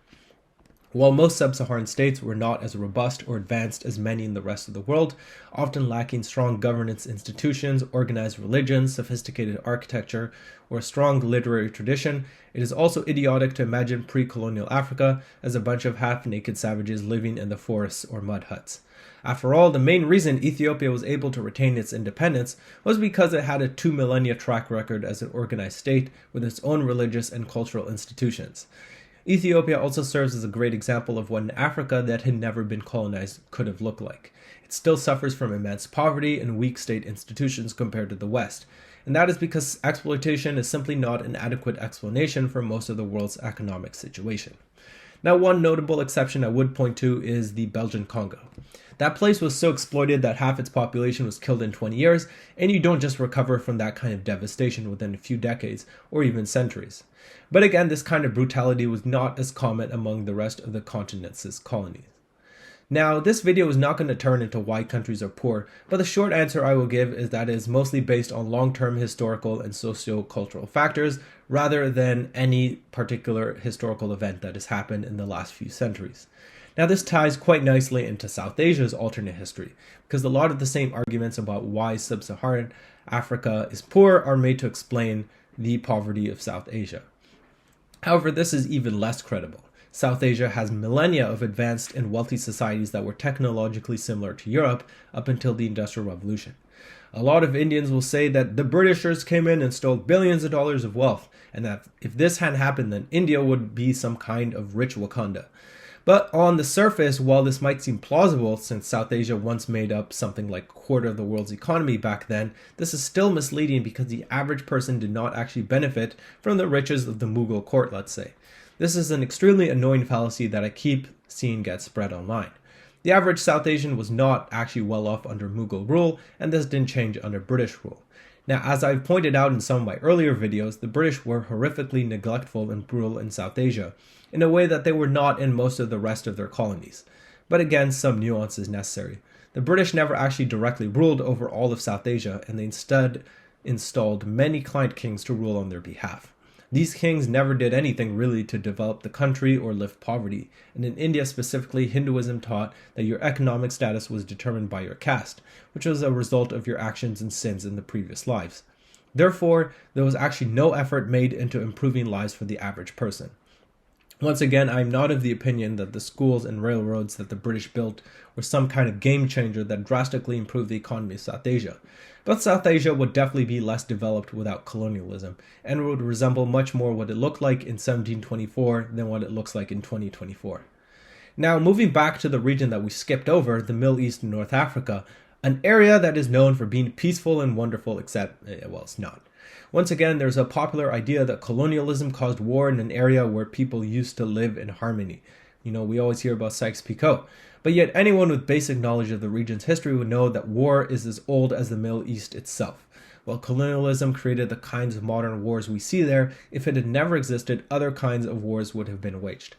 A: While most sub-Saharan states were not as robust or advanced as many in the rest of the world, often lacking strong governance institutions, organized religions, sophisticated architecture, or a strong literary tradition, it is also idiotic to imagine pre-colonial Africa as a bunch of half-naked savages living in the forests or mud huts. After all, the main reason Ethiopia was able to retain its independence was because it had a 2 millennia track record as an organized state with its own religious and cultural institutions. Ethiopia also serves as a great example of what an Africa that had never been colonized could have looked like. It still suffers from immense poverty and weak state institutions compared to the West, and that is because exploitation is simply not an adequate explanation for most of the world's economic situation. Now, one notable exception I would point to is the Belgian Congo. That place was so exploited that half its population was killed in 20 years, and you don't just recover from that kind of devastation within a few decades or even centuries. But again, this kind of brutality was not as common among the rest of the continent's colonies. Now, this video is not going to turn into why countries are poor, but the short answer I will give is that it is mostly based on long-term historical and socio-cultural factors rather than any particular historical event that has happened in the last few centuries. Now, this ties quite nicely into South Asia's alternate history, because a lot of the same arguments about why Sub-Saharan Africa is poor are made to explain the poverty of South Asia. However, this is even less credible. South Asia has millennia of advanced and wealthy societies that were technologically similar to Europe up until the Industrial Revolution. A lot of Indians will say that the Britishers came in and stole billions of dollars of wealth, and that if this hadn't happened, then India would be some kind of rich Wakanda. But on the surface, while this might seem plausible, since South Asia once made up something like a quarter of the world's economy back then, this is still misleading because the average person did not actually benefit from the riches of the Mughal court, let's say. This is an extremely annoying fallacy that I keep seeing get spread online. The average South Asian was not actually well off under Mughal rule, and this didn't change under British rule. Now, as I've pointed out in some of my earlier videos, the British were horrifically neglectful and brutal in South Asia, in a way that they were not in most of the rest of their colonies. But again, some nuance is necessary. The British never actually directly ruled over all of South Asia, and they instead installed many client kings to rule on their behalf. These kings never did anything really to develop the country or lift poverty, and in India specifically, Hinduism taught that your economic status was determined by your caste, which was a result of your actions and sins in the previous lives. Therefore, there was actually no effort made into improving lives for the average person. Once again, I'm not of the opinion that the schools and railroads that the British built were some kind of game changer that drastically improved the economy of South Asia. But South Asia would definitely be less developed without colonialism, and would resemble much more what it looked like in 1724 than what it looks like in 2024. Now, moving back to the region that we skipped over, the Middle East and North Africa, an area that is known for being peaceful and wonderful except, well, it's not. Once again, there's a popular idea that colonialism caused war in an area where people used to live in harmony. You know, we always hear about Sykes-Picot. But yet anyone with basic knowledge of the region's history would know that war is as old as the Middle East itself. While colonialism created the kinds of modern wars we see there, if it had never existed, other kinds of wars would have been waged.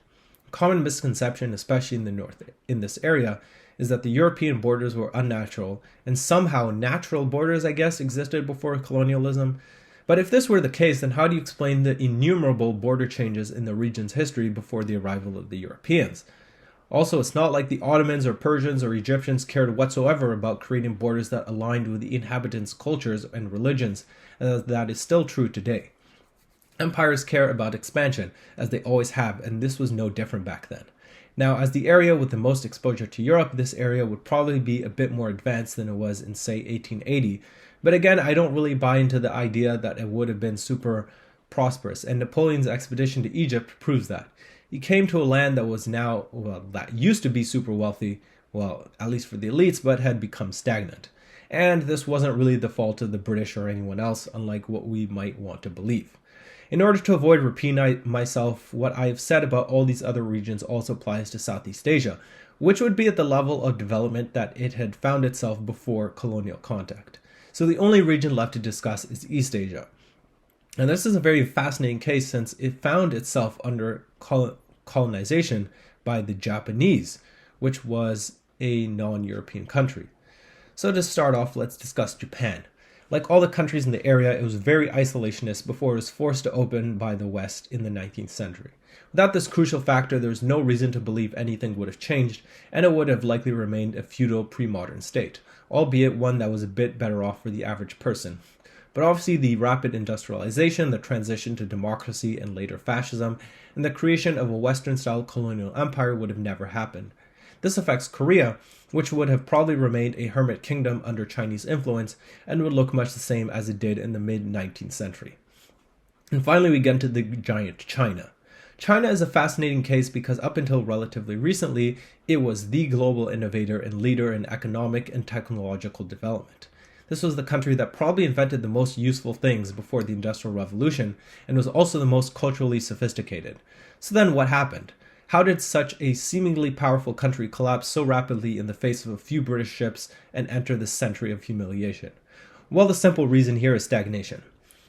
A: A common misconception, especially in the north, in this area, is that the European borders were unnatural, and somehow natural borders, I guess, existed before colonialism. But if this were the case, then how do you explain the innumerable border changes in the region's history before the arrival of the Europeans? Also, it's not like the Ottomans or Persians or Egyptians cared whatsoever about creating borders that aligned with the inhabitants' cultures and religions, and that is still true today. Empires care about expansion, as they always have, and this was no different back then. Now, as the area with the most exposure to Europe, this area would probably be a bit more advanced than it was in, say, 1880. But again, I don't really buy into the idea that it would have been super prosperous, and Napoleon's expedition to Egypt proves that. He came to a land that was now, well, that used to be super wealthy, well, at least for the elites, but had become stagnant. And this wasn't really the fault of the British or anyone else, unlike what we might want to believe. In order to avoid repeating myself, what I have said about all these other regions also applies to Southeast Asia, which would be at the level of development that it had found itself before colonial contact. So the only region left to discuss is East Asia. And this is a very fascinating case since it found itself under colonization by the Japanese, which was a non-European country. So to start off, let's discuss Japan. Like all the countries in the area, it was very isolationist before it was forced to open by the West in the 19th century. Without this crucial factor, there was no reason to believe anything would have changed, and it would have likely remained a feudal pre-modern state, albeit one that was a bit better off for the average person. But obviously the rapid industrialization, the transition to democracy and later fascism, and the creation of a Western-style colonial empire would have never happened. This affects Korea, which would have probably remained a hermit kingdom under Chinese influence and would look much the same as it did in the mid-19th century. And finally, we get into the giant China. China is a fascinating case because up until relatively recently, it was the global innovator and leader in economic and technological development. This was the country that probably invented the most useful things before the Industrial Revolution and was also the most culturally sophisticated. So then what happened? How did such a seemingly powerful country collapse so rapidly in the face of a few British ships and enter this century of humiliation? Well, the simple reason here is stagnation.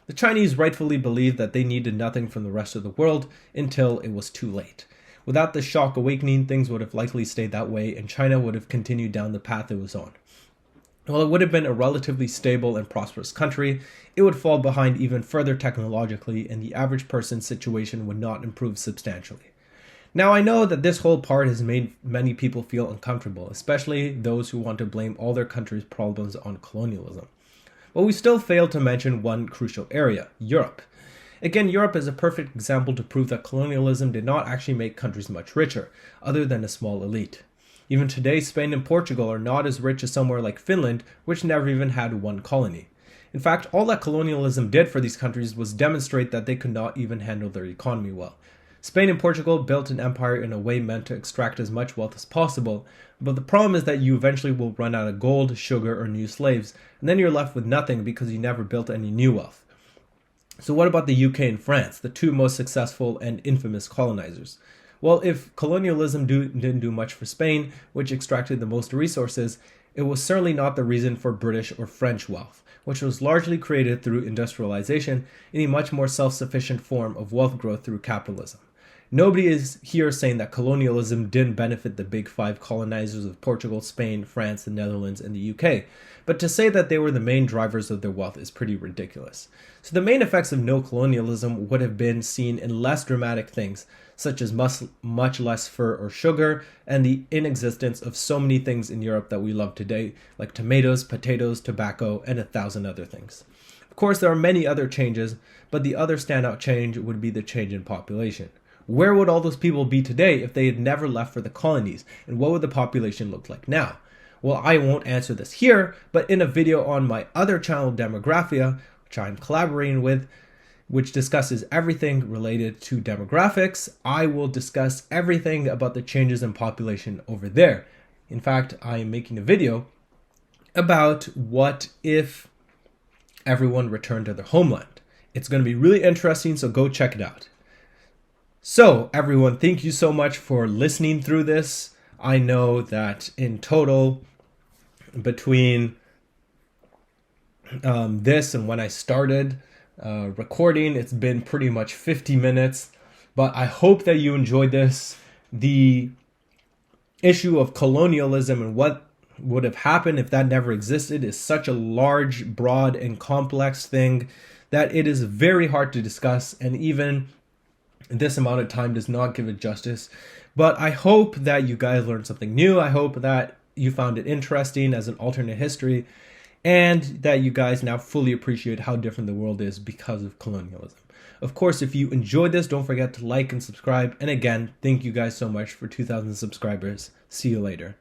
A: The Chinese rightfully believed that they needed nothing from the rest of the world until it was too late. Without the shock awakening, things would have likely stayed that way and China would have continued down the path it was on. While it would have been a relatively stable and prosperous country, it would fall behind even further technologically and the average person's situation would not improve substantially. Now, I know that this whole part has made many people feel uncomfortable, especially those who want to blame all their country's problems on colonialism. But we still fail to mention one crucial area, Europe. Again, Europe is a perfect example to prove that colonialism did not actually make countries much richer, other than a small elite. Even today, Spain and Portugal are not as rich as somewhere like Finland, which never even had one colony. In fact, all that colonialism did for these countries was demonstrate that they could not even handle their economy well. Spain and Portugal built an empire in a way meant to extract as much wealth as possible, but the problem is that you eventually will run out of gold, sugar, or new slaves, and then you're left with nothing because you never built any new wealth. So what about the UK and France, the two most successful and infamous colonizers? Well, if colonialism didn't do much for Spain, which extracted the most resources, it was certainly not the reason for British or French wealth, which was largely created through industrialization in a much more self-sufficient form of wealth growth through capitalism. Nobody is here saying that colonialism didn't benefit the big five colonizers of Portugal, Spain, France, the Netherlands, and the UK, but to say that they were the main drivers of their wealth is pretty ridiculous. So the main effects of no colonialism would have been seen in less dramatic things, such as much less fur or sugar, and the inexistence of so many things in Europe that we love today, like tomatoes, potatoes, tobacco, and 1,000 other things. Of course, there are many other changes, but the other standout change would be the change in population. Where would all those people be today if they had never left for the colonies, and what would the population look like now? Well, I won't answer this here, but in a video on my other channel, Demographia, which I'm collaborating with, which discusses everything related to demographics, I will discuss everything about the changes in population over there. In fact, I am making a video about what if everyone returned to their homeland. It's going to be really interesting, so go check it out. So, everyone, thank you so much for listening through this. I know that in total, between this and when I started recording, it's been pretty much 50 minutes. But I hope that you enjoyed this. The issue of colonialism and what would have happened if that never existed is such a large, broad, and complex thing that it is very hard to discuss, and even this amount of time does not give it justice. But I hope that you guys learned something new. I hope that you found it interesting as an alternate history, and that you guys now fully appreciate how different the world is because of colonialism. Of course, if you enjoyed this, don't forget to like and subscribe. And again, thank you guys so much for 2,000 subscribers. See you later.